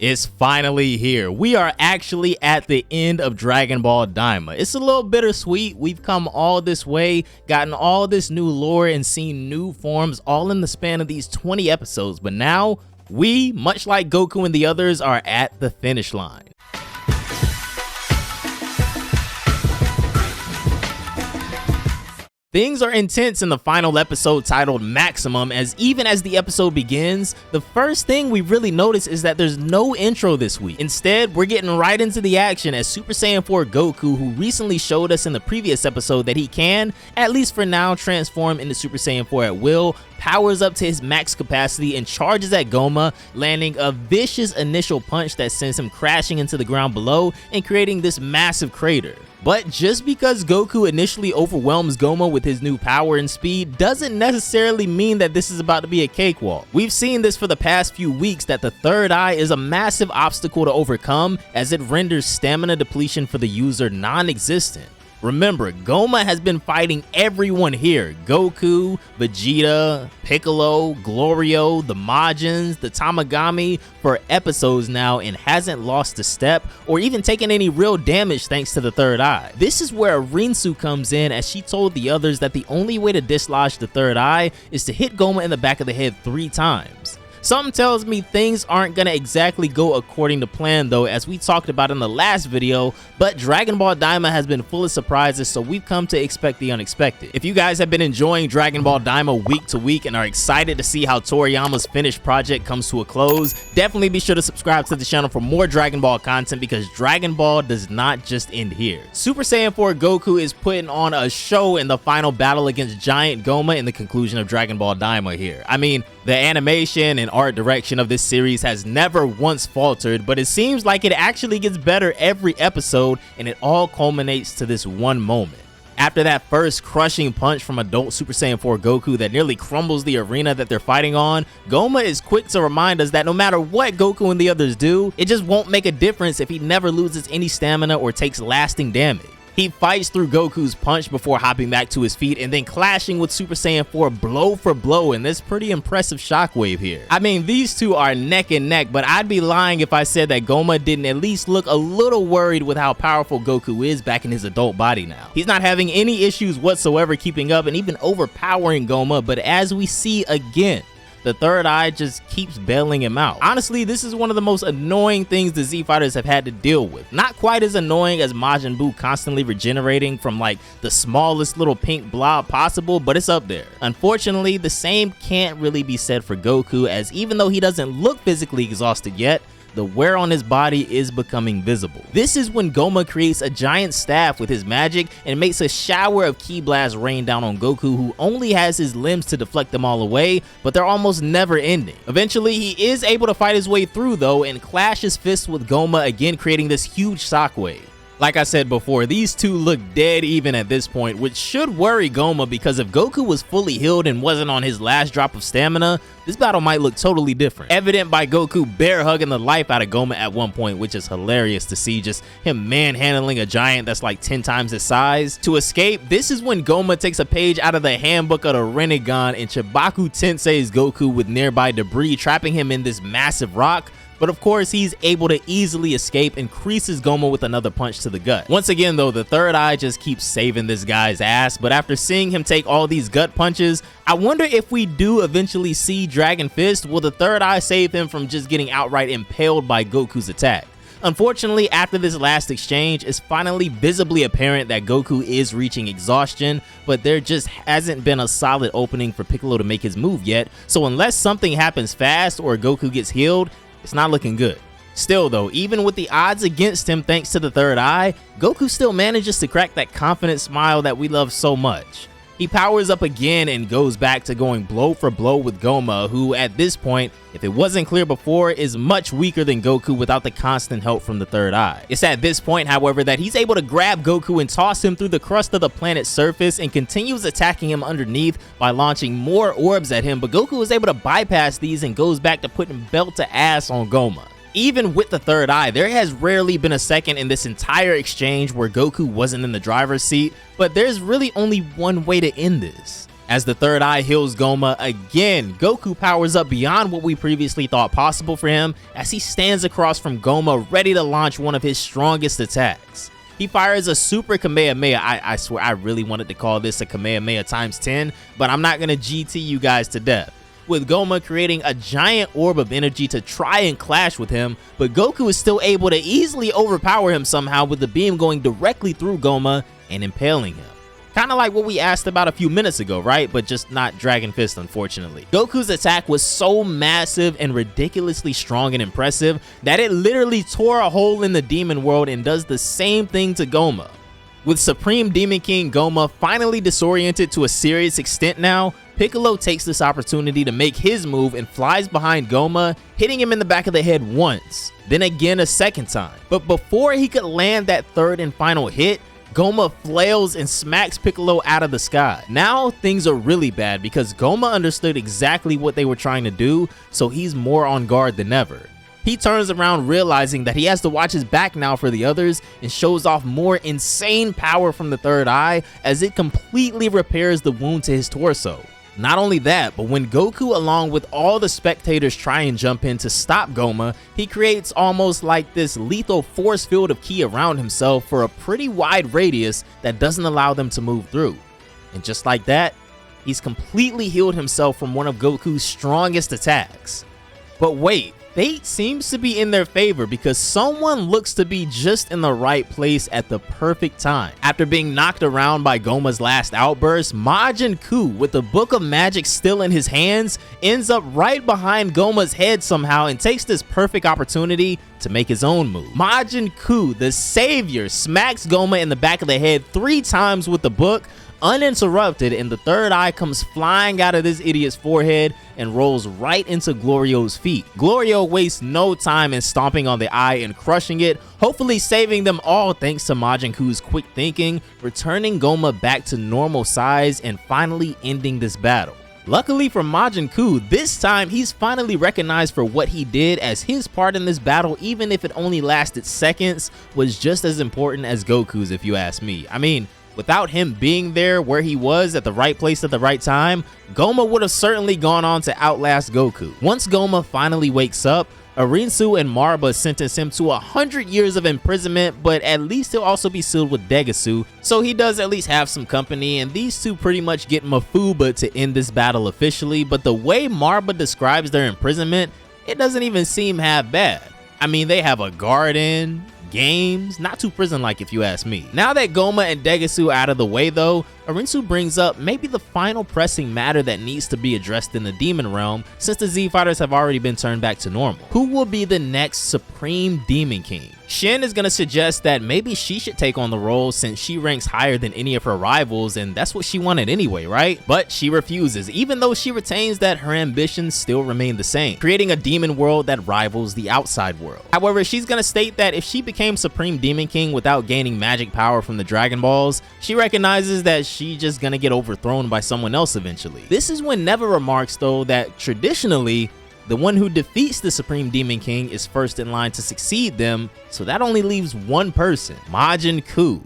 It's finally here. We are actually at the end of Dragon Ball Daima. It's a little bittersweet. We've come all this way, gotten all this new lore, and seen new forms all in the span of these 20 episodes. But now, we, much like Goku and the others, are at the finish line. Things are intense in the final episode titled Maximum, as even as the episode begins, the first thing we really notice is that there's no intro this week. Instead, we're getting right into the action as Super Saiyan 4 Goku, who recently showed us in the previous episode that he can, at least for now, transform into Super Saiyan 4 at will, powers up to his max capacity and charges at Goma, landing a vicious initial punch that sends him crashing into the ground below and creating this massive crater. But just because Goku initially overwhelms Goma with his new power and speed doesn't necessarily mean that this is about to be a cakewalk. We've seen this for the past few weeks that the third eye is a massive obstacle to overcome as it renders stamina depletion for the user non-existent. Remember, Goma has been fighting everyone here: Goku, Vegeta, Piccolo, Glorio, the Majins, the Tamagami for episodes now and hasn't lost a step or even taken any real damage thanks to the third eye. This is where Rinsu comes in, as she told the others that the only way to dislodge the third eye is to hit Goma in the back of the head 3 times. Something tells me things aren't gonna exactly go according to plan though, as we talked about in the last video, but Dragon Ball Daima has been full of surprises, so we've come to expect the unexpected. If you guys have been enjoying Dragon Ball Daima week to week and are excited to see how Toriyama's finished project comes to a close, definitely be sure to subscribe to the channel for more Dragon Ball content, because Dragon Ball does not just end here. Super Saiyan 4 Goku is putting on a show in the final battle against Giant Goma in the conclusion of Dragon Ball Daima here. I mean, the animation and art direction of this series has never once faltered, but it seems like it actually gets better every episode, and it all culminates to this one moment. After that first crushing punch from adult Super Saiyan 4 Goku that nearly crumbles the arena that they're fighting on, Goma is quick to remind us that no matter what Goku and the others do, it just won't make a difference if he never loses any stamina or takes lasting damage. He fights through Goku's punch before hopping back to his feet and then clashing with Super Saiyan 4 blow for blow in this pretty impressive shockwave here. I mean, these two are neck and neck, but I'd be lying if I said that Goma didn't at least look a little worried with how powerful Goku is back in his adult body now. He's not having any issues whatsoever keeping up and even overpowering Goma, but as we see again, the third eye just keeps bailing him out. Honestly, this is one of the most annoying things the Z Fighters have had to deal with. Not quite as annoying as Majin Buu constantly regenerating from like the smallest little pink blob possible, but it's up there. Unfortunately, the same can't really be said for Goku, as even though he doesn't look physically exhausted yet, the wear on his body is becoming visible. This is when Goma creates a giant staff with his magic and makes a shower of ki blasts rain down on Goku, who only has his limbs to deflect them all away, but they're almost never ending. Eventually, he is able to fight his way through though and clash his fists with Goma, again creating this huge shockwave. Like I said before, these two look dead even at this point, which should worry Goma, because if Goku was fully healed and wasn't on his last drop of stamina, this battle might look totally different. Evident by Goku bear hugging the life out of Goma at one point, which is hilarious to see, just him manhandling a giant that's like 10 times his size. To escape, this is when Goma takes a page out of the handbook of the Rinnegan and Chibaku Tensei's Goku with nearby debris, trapping him in this massive rock. But of course, he's able to easily escape and creases Goma with another punch to the gut. Once again though, the third eye just keeps saving this guy's ass, but after seeing him take all these gut punches, I wonder if we do eventually see Dragon Fist, will the third eye save him from just getting outright impaled by Goku's attack? Unfortunately, after this last exchange, it's finally visibly apparent that Goku is reaching exhaustion, but there just hasn't been a solid opening for Piccolo to make his move yet, so unless something happens fast or Goku gets healed, it's not looking good. Still though, even with the odds against him thanks to the third eye, Goku still manages to crack that confident smile that we love so much. He powers up again and goes back to going blow for blow with Goma, who at this point, if it wasn't clear before, is much weaker than Goku without the constant help from the third eye. It's at this point, however, that he's able to grab Goku and toss him through the crust of the planet's surface and continues attacking him underneath by launching more orbs at him, but Goku is able to bypass these and goes back to putting belt to ass on Goma. Even with the third eye, there has rarely been a second in this entire exchange where Goku wasn't in the driver's seat, but there's really only one way to end this. As the third eye heals Goma again, Goku powers up beyond what we previously thought possible for him as he stands across from Goma ready to launch one of his strongest attacks. He fires a super Kamehameha. I swear I really wanted to call this a Kamehameha times 10, but I'm not going to GT you guys to death. With Goma creating a giant orb of energy to try and clash with him, but Goku is still able to easily overpower him somehow with the beam going directly through Goma and impaling him. Kinda like what we asked about a few minutes ago, right? But just not Dragon Fist, unfortunately. Goku's attack was so massive and ridiculously strong and impressive that it literally tore a hole in the demon world and does the same thing to Goma. With Supreme Demon King Goma finally disoriented to a serious extent now, Piccolo takes this opportunity to make his move and flies behind Goma, hitting him in the back of the head once, then again a second time. But before he could land that third and final hit, Goma flails and smacks Piccolo out of the sky. Now things are really bad because Goma understood exactly what they were trying to do, so he's more on guard than ever. He turns around realizing that he has to watch his back now for the others and shows off more insane power from the third eye as it completely repairs the wound to his torso. Not only that, but when Goku along with all the spectators try and jump in to stop Goma, he creates almost like this lethal force field of ki around himself for a pretty wide radius that doesn't allow them to move through. And just like that, he's completely healed himself from one of Goku's strongest attacks. But wait, fate seems to be in their favor because someone looks to be just in the right place at the perfect time. After being knocked around by Goma's last outburst, Majin Buu, with the Book of Magic still in his hands, ends up right behind Goma's head somehow and takes this perfect opportunity to make his own move. Majin Buu, the savior, smacks Goma in the back of the head 3 times with the book, uninterrupted, and the third eye comes flying out of this idiot's forehead and rolls right into Glorio's feet. Glorio wastes no time in stomping on the eye and crushing it, hopefully saving them all thanks to Majin Buu's quick thinking, returning Goma back to normal size and finally ending this battle. Luckily for Majin Buu, this time he's finally recognized for what he did, as his part in this battle, even if it only lasted seconds, was just as important as Goku's if you ask me. I mean, without him being there where he was at the right place at the right time, Goma would have certainly gone on to outlast Goku. Once Goma finally wakes up, Arinsu and Marba sentence him to 100 years of imprisonment, but at least he'll also be sealed with Degasu, so he does at least have some company, and these two pretty much get Mafuba to end this battle officially. But the way Marba describes their imprisonment, it doesn't even seem half bad. I mean, they have a garden, games, not too prison-like if you ask me. Now that Goma and Degasu out of the way though, Arinsu brings up maybe the final pressing matter that needs to be addressed in the demon realm, since the Z fighters have already been turned back to normal. Who will be the next Supreme Demon King? Shin is gonna suggest that maybe she should take on the role since she ranks higher than any of her rivals, and that's what she wanted anyway, right? But she refuses, even though she retains that her ambitions still remain the same, creating a demon world that rivals the outside world. However, she's gonna state that if she became Supreme Demon King without gaining magic power from the Dragon Balls, she recognizes that she's just gonna get overthrown by someone else eventually. This is when Neva remarks though that traditionally, the one who defeats the Supreme Demon King is first in line to succeed them, so that only leaves one person, Majin Buu.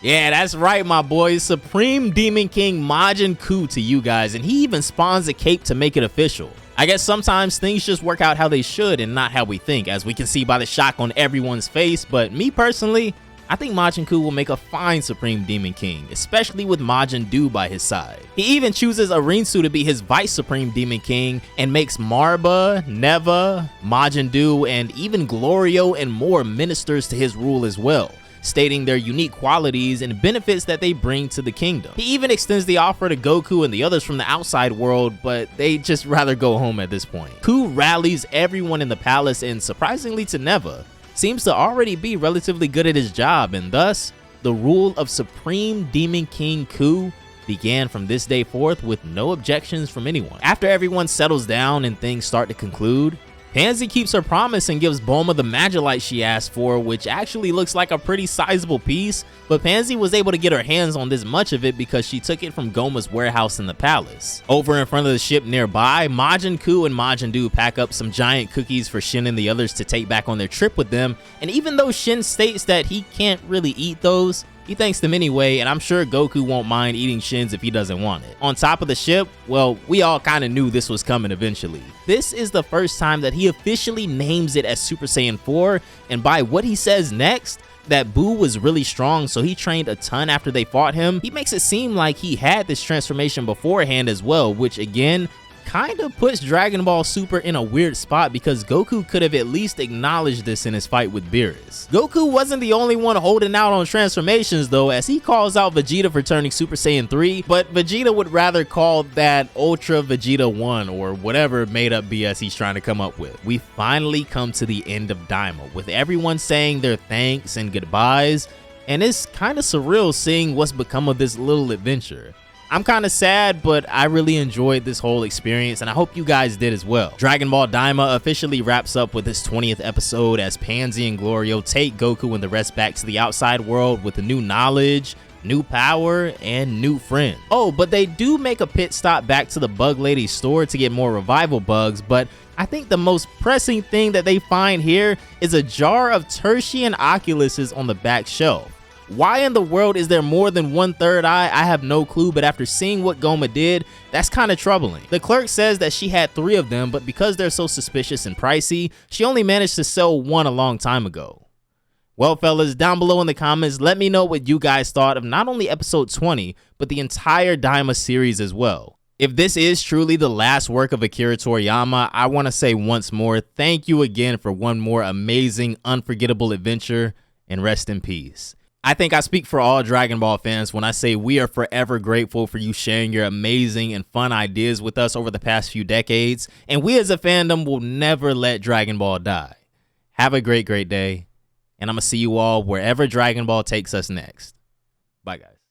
Yeah, that's right, my boys, Supreme Demon King Majin Buu to you guys, and he even spawns a cape to make it official. I guess sometimes things just work out how they should and not how we think, as we can see by the shock on everyone's face, but me personally, I think Majin Buu will make a fine Supreme Demon King, especially with Majin Buu by his side. He even chooses Arinsu to be his Vice Supreme Demon King and makes Marba, Neva, Majin Buu, and even Glorio and more ministers to his rule as well, stating their unique qualities and benefits that they bring to the kingdom. He even extends the offer to Goku and the others from the outside world, but they just rather go home at this point. Buu rallies everyone in the palace and, surprisingly to Neva, seems to already be relatively good at his job, and thus, the rule of Supreme Demon King Buu began from this day forth with no objections from anyone. After everyone settles down and things start to conclude, Pansy keeps her promise and gives Bulma the Magilite she asked for, which actually looks like a pretty sizable piece, but Pansy was able to get her hands on this much of it because she took it from Goma's warehouse in the palace. Over in front of the ship nearby, Majin Buu and Majin Buu pack up some giant cookies for Shin and the others to take back on their trip with them, and even though Shin states that he can't really eat those, He thanks them anyway, and I'm sure Goku won't mind eating shins if he doesn't want it. On top of the ship, well, we all kinda knew this was coming eventually. This is the first time that he officially names it as Super Saiyan 4, and by what he says next, that Buu was really strong, so he trained a ton after they fought him. He makes it seem like he had this transformation beforehand as well, which again, kind of puts Dragon Ball Super in a weird spot because Goku could have at least acknowledged this in his fight with Beerus. Goku wasn't the only one holding out on transformations though, as he calls out Vegeta for turning Super Saiyan 3, but Vegeta would rather call that Ultra Vegeta 1 or whatever made up BS he's trying to come up with. We finally come to the end of Daima, with everyone saying their thanks and goodbyes, and it's kind of surreal seeing what's become of this little adventure. I'm kind of sad, but I really enjoyed this whole experience, and I hope you guys did as well. Dragon Ball Daima officially wraps up with its 20th episode as Pansy and Glorio take Goku and the rest back to the outside world with a new knowledge, new power, and new friends. Oh, but they do make a pit stop back to the Bug Lady's store to get more revival bugs, but I think the most pressing thing that they find here is a jar of Tertian Oculuses on the back shelf. Why in the world is there more than one third eye? I have no clue, but after seeing what Goma did, that's kind of troubling. The clerk says that she had 3 of them, but because they're so suspicious and pricey, she only managed to sell 1 a long time ago. Well, fellas, down below in the comments, let me know what you guys thought of not only episode 20, but the entire Daima series as well. If this is truly the last work of Akira Toriyama, I want to say once more, thank you again for one more amazing, unforgettable adventure, and rest in peace. I think I speak for all Dragon Ball fans when I say we are forever grateful for you sharing your amazing and fun ideas with us over the past few decades, and we as a fandom will never let Dragon Ball die. Have a great day, and I'm going to see you all wherever Dragon Ball takes us next. Bye, guys.